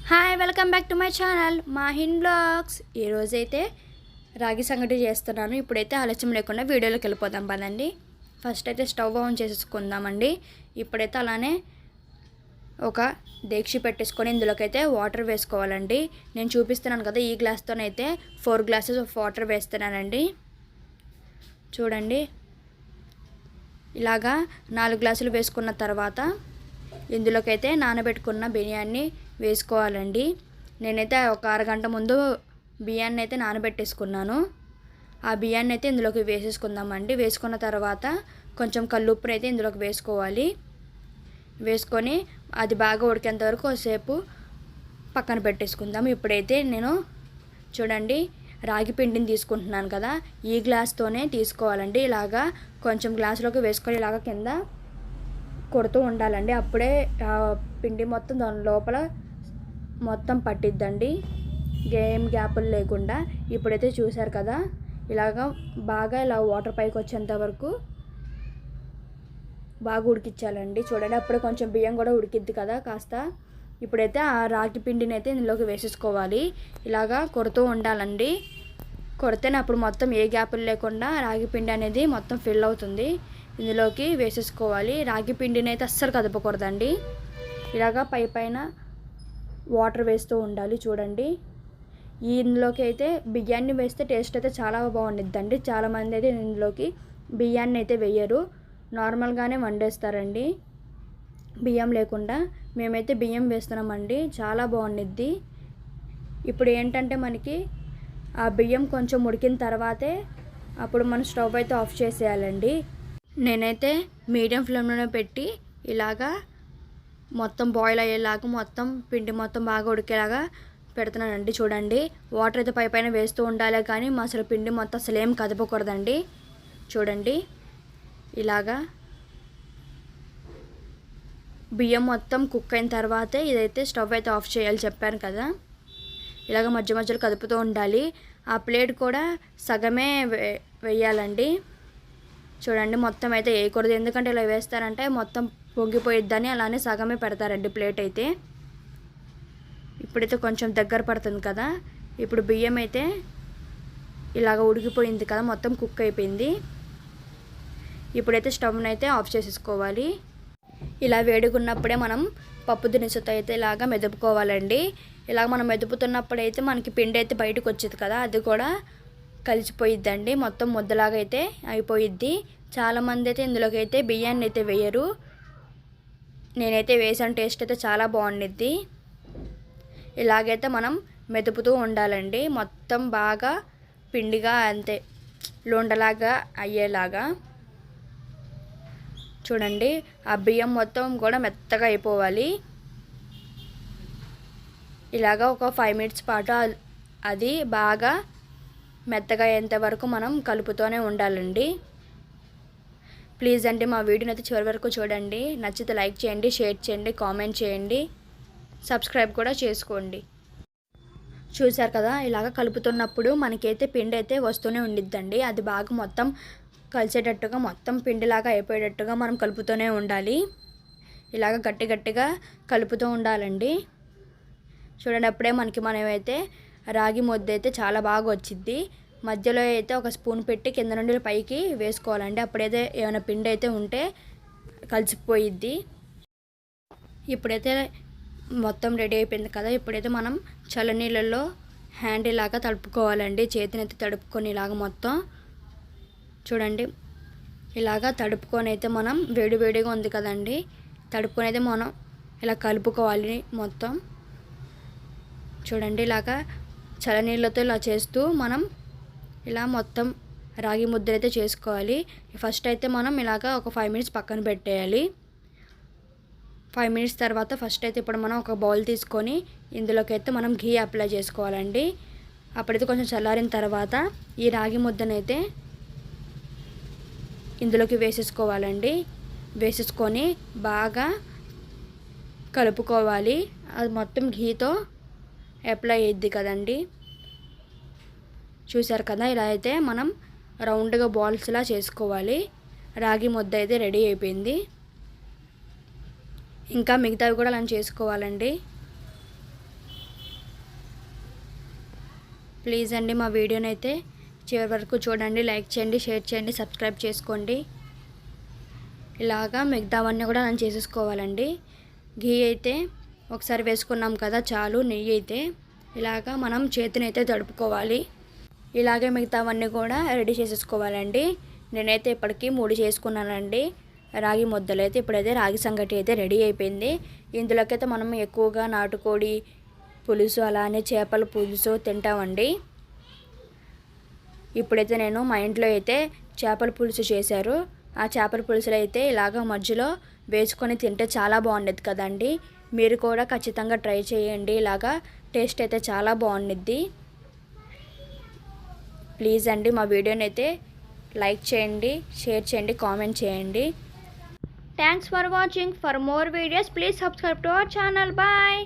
Hi welcome back to my channel Mahin blogs. ఈరోజైతే రాగి సంగటి చేస్తున్నాను. ఇప్పుడైతే ఆలస్యం లేకుండా వీడియోలోకి వెళ్ళిపోదాం పదండి. ఫస్ట్ అయితే స్టవ్ ఆన్ చేసేసుకుందామండి. ఇప్పుడైతే అలానే ఒక డేక్షి పెట్టేసుకొని ఇందులోకైతే వాటర్ వేసుకోవాలండి. నేను చూపిస్తున్నాను కదా, ఈ గ్లాస్తోనైతే 4 గ్లాసెస్ ఆఫ్ వాటర్ వేస్తున్నానండి. చూడండి, ఇలాగా 4 గ్లాసులు వేసుకున్న తర్వాత ఇందులోకైతే నానబెట్టుకున్న బియ్యాన్ని వేసుకోవాలండి. నేనైతే ఒక అరగంట ముందు బియ్యాన్ని అయితే నానబెట్టేసుకున్నాను. ఆ బియ్యాన్ని అయితే ఇందులోకి వేసేసుకుందామండి. వేసుకున్న తర్వాత కొంచెం కల్లుప్పుని అయితే ఇందులోకి వేసుకోవాలి. వేసుకొని అది బాగా ఉడికేంత వరకు సేపు పక్కన పెట్టేసుకుందాం. ఇప్పుడైతే నేను చూడండి రాగి పిండిని తీసుకుంటున్నాను కదా, ఈ గ్లాస్తోనే తీసుకోవాలండి. ఇలాగా కొంచెం గ్లాసులోకి వేసుకొని ఇలాగ కింద కొడుతూ ఉండాలండి. అప్పుడే పిండి మొత్తం దాని లోపల మొత్తం పట్టిద్దండి, ఏం గ్యాపులు లేకుండా. ఇప్పుడైతే చూసారు కదా, ఇలాగా బాగా ఇలా వాటర్ పైకి వచ్చేంత వరకు బాగా ఉడికించాలండి. చూడండి, అప్పుడే కొంచెం బియ్యం కూడా ఉడికిద్ది కదా కాస్త. ఇప్పుడైతే ఆ రాగి పిండిని అయితే ఇందులోకి వేసేసుకోవాలి. ఇలాగా కొడుతూ ఉండాలండి. కొడితేనే అప్పుడు మొత్తం ఏ గ్యాపులు లేకుండా రాగి పిండి అనేది మొత్తం ఫిల్ అవుతుంది. ఇందులోకి వేసేసుకోవాలి. రాగి పిండిని అయితే అస్సలు కదపకూడదండి. ఇలాగా పైన వాటర్ వేస్తూ ఉండాలి. చూడండి, ఇందులోకి అయితే బియ్యాన్ని వేస్తే టేస్ట్ అయితే చాలా బాగుండిద్దండి. చాలామంది అయితే ఇందులోకి బియ్యాన్ని అయితే వేయరు, నార్మల్గానే వండేస్తారండి బియ్యం లేకుండా. మేమైతే బియ్యం వేస్తున్నామండి, చాలా బాగుండిద్ది. ఇప్పుడు ఏంటంటే మనకి ఆ బియ్యం కొంచెం ఉడికిన తర్వాతే అప్పుడు మనం స్టవ్ అయితే ఆఫ్ చేసేయాలండి. నేనైతే మీడియం ఫ్లేమ్లోనే పెట్టి ఇలాగా మొత్తం బాయిల్ అయ్యేలాగా మొత్తం పిండి మొత్తం బాగా ఉడికేలాగా పెడుతున్నానండి. చూడండి, వాటర్ అయితే పైన వేస్తూ ఉండాలి, కానీ అసలు పిండి మొత్తం అసలు ఏం కదపకూడదండి. చూడండి, ఇలాగా బియ్యం మొత్తం కుక్ అయిన తర్వాతే ఇదైతే స్టవ్ అయితే ఆఫ్ చేయాలి చెప్పాను కదా. ఇలాగ మధ్య మధ్యలో కదుపుతూ ఉండాలి. ఆ ప్లేట్ కూడా సగమే వేయాలండి. చూడండి, మొత్తం అయితే వేయకూడదు, ఎందుకంటే ఇలా వేస్తారంటే మొత్తం పొంగిపోయిద్దని అలానే సగమే పెడతారండి ప్లేట్ అయితే. ఇప్పుడైతే కొంచెం దగ్గర పడుతుంది కదా. ఇప్పుడు బియ్యం అయితే ఇలాగ ఉడికిపోయింది కదా, మొత్తం కుక్ అయిపోయింది. ఇప్పుడైతే స్టవ్ని అయితే ఆఫ్ చేసేసుకోవాలి. ఇలా వేడిగున్నప్పుడే మనం పప్పు దినుసుతో అయితే ఇలాగ మెదుపుకోవాలండి. ఇలాగ మనం మెదుపుతున్నప్పుడైతే మనకి పిండి అయితే బయటకు వచ్చేది కదా, అది కూడా కలిసిపోయిద్దండి, మొత్తం ముద్దలాగా అయితే అయిపోయిద్ది. చాలామంది అయితే ఇందులోకి అయితే బియ్యాన్ని అయితే వేయరు, నేనైతే వేసాను. టేస్ట్ అయితే చాలా బాగుండిద్ది. ఇలాగైతే మనం మెదుపుతూ ఉండాలండి, మొత్తం బాగా పిండిగా అంతే లోండలాగా అయ్యేలాగా. చూడండి, ఆ బియ్యం మొత్తం కూడా మెత్తగా అయిపోవాలి. ఇలాగా ఒక 5 మినిట్స్ పాటు అది బాగా మెత్తగా అయ్యేంత వరకు మనం కలుపుతూనే ఉండాలండి. ప్లీజ్ అండి, మా వీడియోని అయితే చివరి వరకు చూడండి. నచ్చితే లైక్ చేయండి, షేర్ చేయండి, కామెంట్ చేయండి, సబ్స్క్రైబ్ కూడా చేసుకోండి. చూసారు కదా, ఇలాగ కలుపుతున్నప్పుడు మనకైతే పిండి అయితే వస్తూనే ఉండిద్దండి. అది బాగా మొత్తం కలిసేటట్టుగా మొత్తం పిండిలాగా అయిపోయేటట్టుగా మనం కలుపుతూనే ఉండాలి. ఇలాగ గట్టిగా కలుపుతూ ఉండాలండి. చూడండి, అప్పుడే మనమైతే రాగి ముద్ద అయితే చాలా బాగా వచ్చిద్ది. మధ్యలో అయితే ఒక స్పూన్ పెట్టి కింద నుండి పైకి వేసుకోవాలండి. అప్పుడైతే ఏమైనా పిండి అయితే ఉంటే కలిసిపోయిద్ది. ఇప్పుడైతే మొత్తం రెడీ అయిపోయింది కదా. ఇప్పుడైతే మనం చల్లనీళ్ళల్లో హ్యాండ్ ఇలాగా తడుపుకోవాలండి. చేతిని అయితే తడుపుకొని ఇలాగ మొత్తం చూడండి, ఇలాగా తడుపుకొని అయితే మనం వేడిగా ఉంది కదండి, తడుపుకొని అయితే మనం ఇలా కలుపుకోవాలి మొత్తం. చూడండి, ఇలాగా చల్లనీళ్ళతో ఇలా చేస్తూ మనం ఇలా మొత్తం రాగి ముద్ద అయితే చేసుకోవాలి. ఫస్ట్ అయితే మనం ఇలాగా ఒక 5 మినిట్స్ పక్కన పెట్టేయాలి. 5 మినిట్స్ తర్వాత ఫస్ట్ అయితే ఇప్పుడు మనం ఒక బౌల్ తీసుకొని ఇందులోకి అయితే మనం ఘీ అప్లై చేసుకోవాలండి. అప్పుడైతే కొంచెం చల్లారిన తర్వాత ఈ రాగి ముద్దనైతే ఇందులోకి వేసేసుకోవాలండి. వేసేసుకొని బాగా కలుపుకోవాలి. అది మొత్తం ఘీతో అప్లై అయ్యిద్ది కదండి. చూసారు కదా, ఇలా అయితే మనం రౌండ్గా బాల్స్లా చేసుకోవాలి. రాగి ముద్ద అయితే రెడీ అయిపోయింది. ఇంకా మిగతావి కూడా అలా చేసుకోవాలండి. ప్లీజ్ అండి మా వీడియోని అయితే చివరి వరకు చూడండి, లైక్ చేయండి, షేర్ చేయండి, సబ్స్క్రైబ్ చేసుకోండి. ఇలాగా మిగతావన్నీ కూడా నేను చేసేసుకోవాలండి. ఘీ అయితే ఒకసారి వేసుకున్నాం కదా చాలు. నెయ్యి అయితే ఇలాగా మనం చేతిని అయితే తడుపుకోవాలి. ఇలాగే మిగతావన్నీ కూడా రెడీ చేసేసుకోవాలండి. నేనైతే ఇప్పటికీ 3 చేసుకున్నానండి రాగి ముద్దలు అయితే. ఇప్పుడైతే రాగి సంగటి అయితే రెడీ అయిపోయింది. ఇందులోకైతే మనం ఎక్కువగా నాటుకోడి పులుసు అలానే చేపల పులుసు తింటామండి. ఇప్పుడైతే నేను మా ఇంట్లో అయితే చేపల పులుసు చేశారు. ఆ చేపల పులుసులో అయితే ఇలాగ మధ్యలో వేసుకొని తింటే చాలా బాగుండేది కదండి. మీరు కూడా ఖచ్చితంగా ట్రై చేయండి. ఇలాగా టేస్ట్ అయితే చాలా బాగుండిద్ది. ప్లీజ్ అండి మా వీడియోని అయితే లైక్ చేయండి, షేర్ చేయండి, కామెంట్ చేయండి. Thanks for watching. For more videos please subscribe to our channel. Bye.